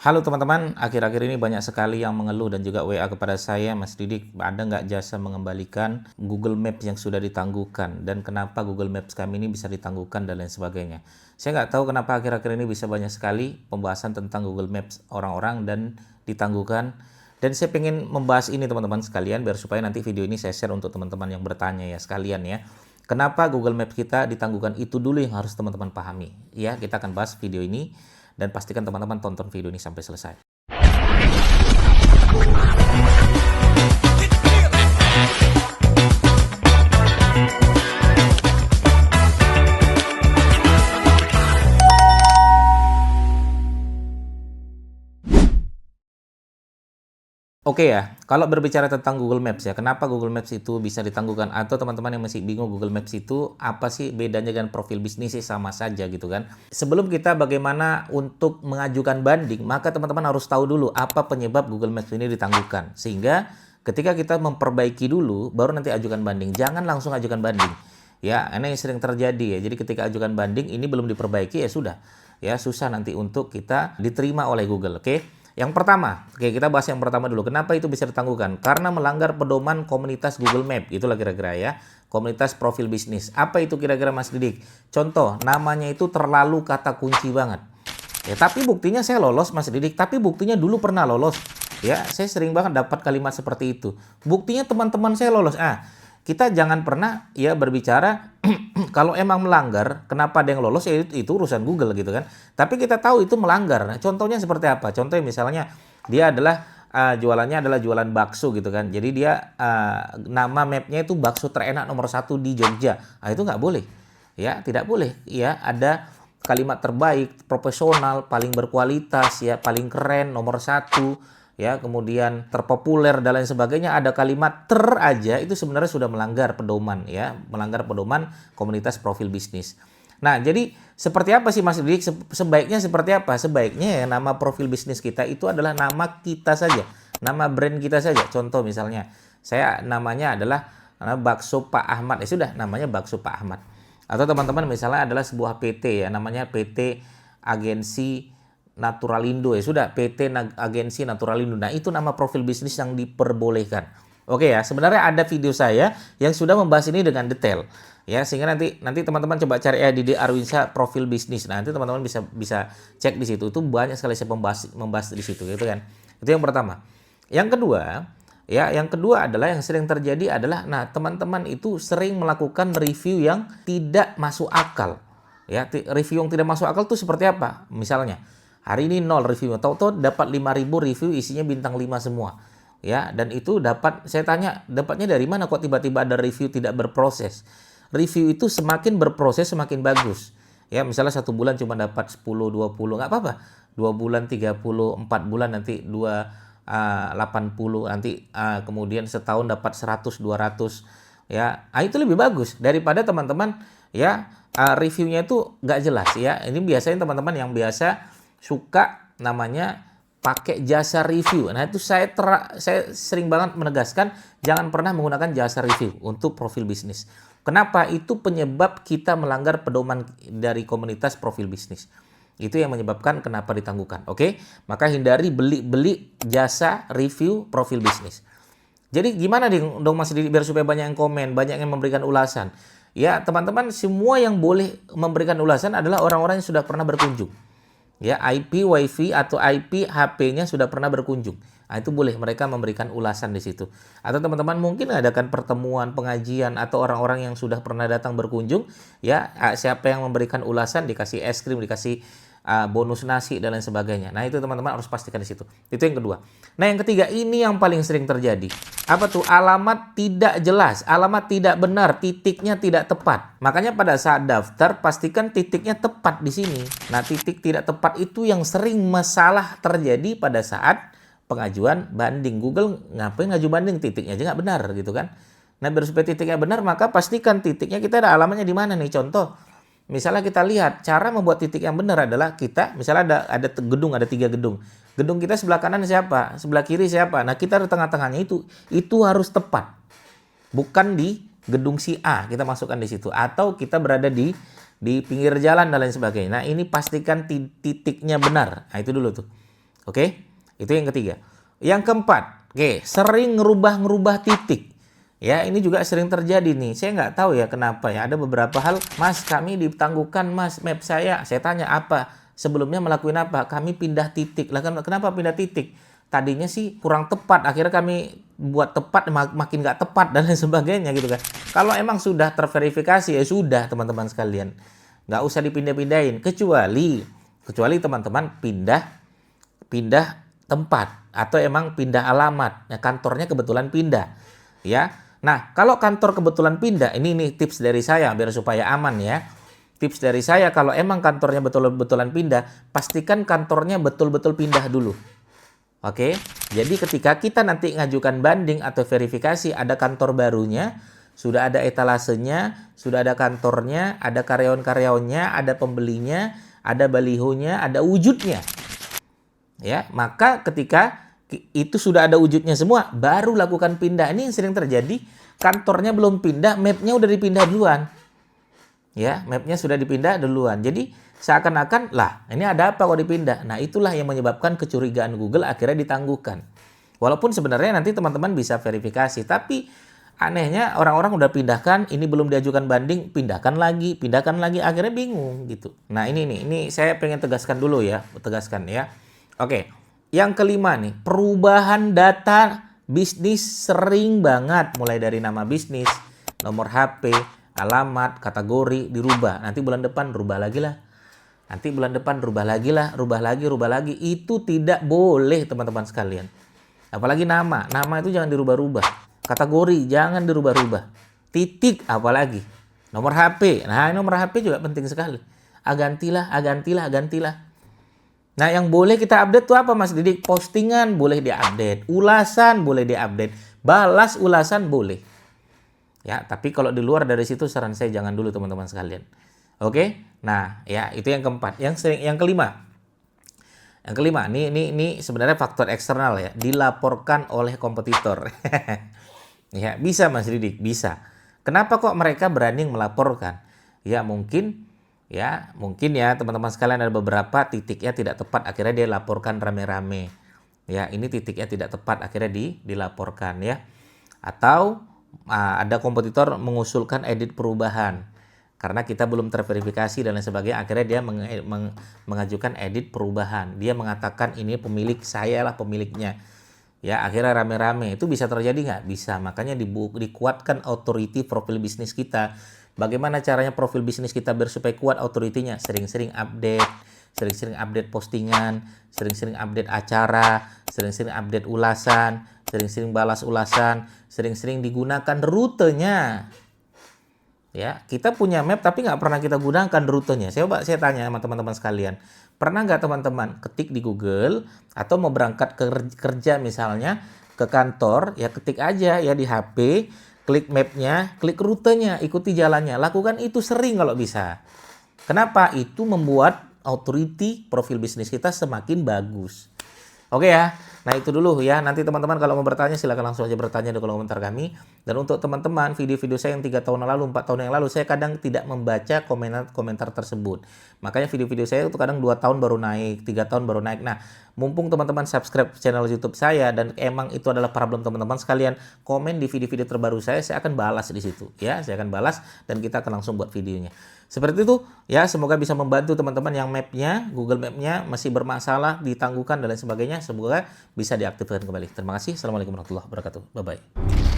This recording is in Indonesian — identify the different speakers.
Speaker 1: Halo teman-teman, akhir-akhir ini banyak sekali yang mengeluh dan juga WA kepada saya, Mas Didik, ada nggak jasa mengembalikan Google Maps yang sudah ditangguhkan dan kenapa Google Maps kami ini bisa ditangguhkan dan lain sebagainya. Saya nggak tahu kenapa akhir-akhir ini bisa banyak sekali pembahasan tentang Google Maps orang-orang dan ditangguhkan. Dan saya pengen membahas ini teman-teman sekalian biar supaya nanti video ini saya share untuk teman-teman yang bertanya ya sekalian ya. Kenapa Google Maps kita ditangguhkan, itu dulu yang harus teman-teman pahami. Ya, kita akan bahas video ini. Dan pastikan teman-teman tonton video ini sampai selesai. Oke ya, kalau berbicara tentang Google Maps ya, kenapa Google Maps itu bisa ditangguhkan? Atau teman-teman yang masih bingung Google Maps itu apa sih bedanya dengan profil bisnis sih, sama saja gitu kan. Sebelum kita bagaimana untuk mengajukan banding, maka teman-teman harus tahu dulu apa penyebab Google Maps ini ditangguhkan. Sehingga ketika kita memperbaiki dulu, baru nanti ajukan banding. Jangan langsung ajukan banding. Ya, ini yang sering terjadi ya. Jadi ketika ajukan banding ini belum diperbaiki ya sudah. Ya, susah nanti untuk kita diterima oleh Google, oke? Yang pertama, oke kita bahas yang pertama dulu. Kenapa itu bisa ditangguhkan? Karena melanggar pedoman komunitas Google Map. Itulah kira-kira ya. Komunitas profil bisnis. Apa itu kira-kira Mas Didik? Contoh, namanya itu terlalu kata kunci banget. Ya, tapi buktinya saya lolos Mas Didik. Tapi buktinya dulu pernah lolos. Ya, saya sering banget dapat kalimat seperti itu. Buktinya teman-teman saya lolos. Kita jangan pernah ya berbicara kalau emang melanggar, kenapa ada yang lolos ya itu urusan Google gitu kan. Tapi kita tahu itu melanggar. Nah, contohnya seperti apa? Contohnya misalnya dia adalah jualannya adalah jualan bakso gitu kan. Jadi dia nama mapnya itu bakso terenak nomor 1 di Jogja. Itu nggak boleh. Ya, tidak boleh. Ya, ada kalimat terbaik, profesional, paling berkualitas, ya, paling keren, nomor 1. Ya, kemudian terpopuler dan lain sebagainya, ada kalimat ter aja itu sebenarnya sudah melanggar pedoman ya, melanggar pedoman komunitas profil bisnis. Nah, jadi seperti apa sih Mas Didik? Sebaiknya seperti apa? Sebaiknya ya nama profil bisnis kita itu adalah nama kita saja, nama brand kita saja. Contoh misalnya, saya namanya adalah Bakso Pak Ahmad. Ya sudah, namanya Bakso Pak Ahmad. Atau teman-teman misalnya adalah sebuah PT ya, namanya PT Agensi Naturalindo ya sudah, PT Agensi Naturalindo. Nah, itu nama profil bisnis yang diperbolehkan. Oke ya, sebenarnya ada video saya yang sudah membahas ini dengan detail. Ya, sehingga nanti teman-teman coba cari ya di Arwinsa profil bisnis. Nah, nanti teman-teman bisa cek di situ. Itu banyak sekali saya membahas di situ gitu kan. Itu yang pertama. Yang kedua, ya, yang kedua adalah yang sering terjadi adalah nah, teman-teman itu sering melakukan review yang tidak masuk akal. Ya, review yang tidak masuk akal itu seperti apa? Misalnya, hari ini 0 review, tahu-tahu dapat 5.000 review isinya bintang 5 semua. Ya, dan itu dapat, saya tanya, dapatnya dari mana kok tiba-tiba ada review tidak berproses? Review itu semakin berproses semakin bagus. Ya, misalnya 1 bulan cuma dapat 10, 20, nggak apa-apa. 2 bulan, 30, 4 bulan nanti 80, nanti kemudian setahun dapat 100, 200. Ya, itu lebih bagus daripada teman-teman ya reviewnya itu nggak jelas ya. Ini biasanya teman-teman yang biasa suka namanya pakai jasa review. Nah, itu saya sering banget menegaskan jangan pernah menggunakan jasa review untuk profil bisnis. Kenapa? Itu penyebab kita melanggar pedoman dari komunitas profil bisnis. Itu yang menyebabkan kenapa ditangguhkan. Oke? Maka hindari beli jasa review profil bisnis. Jadi gimana dong Mas Didi biar supaya banyak yang komen, banyak yang memberikan ulasan. Ya, teman-teman, semua yang boleh memberikan ulasan adalah orang-orang yang sudah pernah berkunjung. Ya, IP WiFi atau IP HP-nya sudah pernah berkunjung. Nah, itu boleh mereka memberikan ulasan di situ. Atau teman-teman mungkin adakan pertemuan, pengajian atau orang-orang yang sudah pernah datang berkunjung, ya, siapa yang memberikan ulasan dikasih es krim, dikasih bonus nasi dan lain sebagainya. Nah, itu teman-teman harus pastikan di situ. Itu yang kedua. Nah, yang ketiga ini yang paling sering terjadi. Apa tuh? Alamat tidak jelas, alamat tidak benar, titiknya tidak tepat. Makanya pada saat daftar pastikan titiknya tepat di sini. Nah, titik tidak tepat itu yang sering masalah terjadi pada saat pengajuan banding. Google ngapain ngaju banding, titiknya aja nggak benar gitu kan. Nah, biar supaya titiknya benar maka pastikan titiknya kita ada alamatnya di mana nih. Contoh, misalnya kita lihat cara membuat titik yang benar adalah kita misalnya ada gedung, ada 3 gedung. Gedung kita sebelah kanan siapa? Sebelah kiri siapa? Nah, kita di tengah-tengahnya itu harus tepat. Bukan di gedung si A kita masukkan di situ atau kita berada di pinggir jalan dan lain sebagainya. Nah, ini pastikan titiknya benar. Nah, itu dulu tuh. Oke, itu yang ketiga. Yang keempat, oke, sering ngerubah-ngerubah titik. Ya, ini juga sering terjadi nih. Saya nggak tahu ya kenapa ya. Ada beberapa hal, Mas, kami ditangguhkan, Mas, map saya. Saya tanya apa? Sebelumnya melakukan apa? Kami pindah titik. Lah, kenapa pindah titik? Tadinya sih kurang tepat. Akhirnya kami buat tepat, makin nggak tepat dan lain sebagainya gitu kan. Kalau emang sudah terverifikasi ya sudah teman-teman sekalian. Nggak usah dipindah-pindahin. Kecuali teman-teman pindah tempat atau emang pindah alamat. Nah, kantornya kebetulan pindah. Ya. Nah, kalau kantor kebetulan pindah, ini nih tips dari saya biar supaya aman ya. Tips dari saya kalau emang kantornya betul-betulan pindah, pastikan kantornya betul-betul pindah dulu. Oke. Jadi ketika kita nanti ngajukan banding atau verifikasi ada kantor barunya, sudah ada etalasenya, sudah ada kantornya, ada karyawan-karyawannya, ada pembelinya, ada balihonya, ada wujudnya. Ya, maka ketika itu sudah ada wujudnya semua, baru lakukan pindah. Ini yang sering terjadi, kantornya belum pindah, mapnya udah dipindah duluan. Ya, mapnya sudah dipindah duluan. Jadi seakan-akan, lah ini ada apa kok dipindah? Nah, itulah yang menyebabkan kecurigaan Google akhirnya ditangguhkan. Walaupun sebenarnya nanti teman-teman bisa verifikasi, tapi anehnya orang-orang udah pindahkan, ini belum diajukan banding, pindahkan lagi, akhirnya bingung gitu. Nah, ini saya pengen tegaskan dulu ya, tegaskan ya. Oke. Yang kelima nih, perubahan data bisnis sering banget. Mulai dari nama bisnis, nomor HP, alamat, kategori, dirubah. Nanti bulan depan rubah lagi lah. Nanti bulan depan rubah lagi lah, rubah lagi. Itu tidak boleh teman-teman sekalian. Apalagi nama itu jangan dirubah-rubah. Kategori jangan dirubah-rubah. Titik apalagi. Nomor HP, nah nomor HP juga penting sekali. Gantilah. Nah, yang boleh kita update tuh apa, Mas Didik? Postingan boleh diupdate, ulasan boleh diupdate, balas ulasan boleh. Ya, tapi kalau di luar dari situ saran saya jangan dulu teman-teman sekalian. Oke? Nah, ya itu yang keempat. Yang kelima. Yang kelima, ini sebenarnya faktor eksternal ya, dilaporkan oleh kompetitor. Ya, bisa Mas Didik, bisa. Kenapa kok mereka berani melaporkan? Ya, mungkin ya teman-teman sekalian ada beberapa titiknya tidak tepat akhirnya dia laporkan rame-rame. Ya, ini titiknya tidak tepat akhirnya dilaporkan ya. Atau ada kompetitor mengusulkan edit perubahan karena kita belum terverifikasi dan lain sebagainya, akhirnya dia mengajukan edit perubahan. Dia mengatakan ini pemilik, saya lah pemiliknya. Ya, akhirnya rame-rame. Itu bisa terjadi nggak? Bisa. Makanya dikuatkan authority profil bisnis kita. Bagaimana caranya profil bisnis kita biar supaya kuat authority-nya? Sering-sering update postingan, sering-sering update acara, sering-sering update ulasan, sering-sering balas ulasan, sering-sering digunakan rutenya. Ya, kita punya map tapi nggak pernah kita gunakan rutenya. Saya tanya sama teman-teman sekalian, pernah nggak teman-teman ketik di Google atau mau berangkat kerja misalnya ke kantor, ya ketik aja ya di HP, klik mapnya, klik rutenya, ikuti jalannya. Lakukan itu sering kalau bisa. Kenapa? Itu membuat authority profil bisnis kita semakin bagus. Oke ya. Nah, itu dulu ya. Nanti teman-teman kalau mau bertanya silakan langsung aja bertanya di kolom komentar kami. Dan untuk teman-teman, video-video saya yang 3 tahun lalu, 4 tahun yang lalu, saya kadang tidak membaca komentar tersebut. Makanya video-video saya itu kadang 2 tahun baru naik, 3 tahun baru naik. Nah, mumpung teman-teman subscribe channel YouTube saya dan emang itu adalah problem teman-teman sekalian, komen di video-video terbaru saya akan balas di situ ya. Saya akan balas dan kita akan langsung buat videonya. Seperti itu ya, semoga bisa membantu teman-teman yang mapnya, Google Map-nya masih bermasalah, ditangguhkan dan lain sebagainya. Semoga bisa diaktifkan kembali. Terima kasih. Assalamualaikum warahmatullahi wabarakatuh. Bye-bye.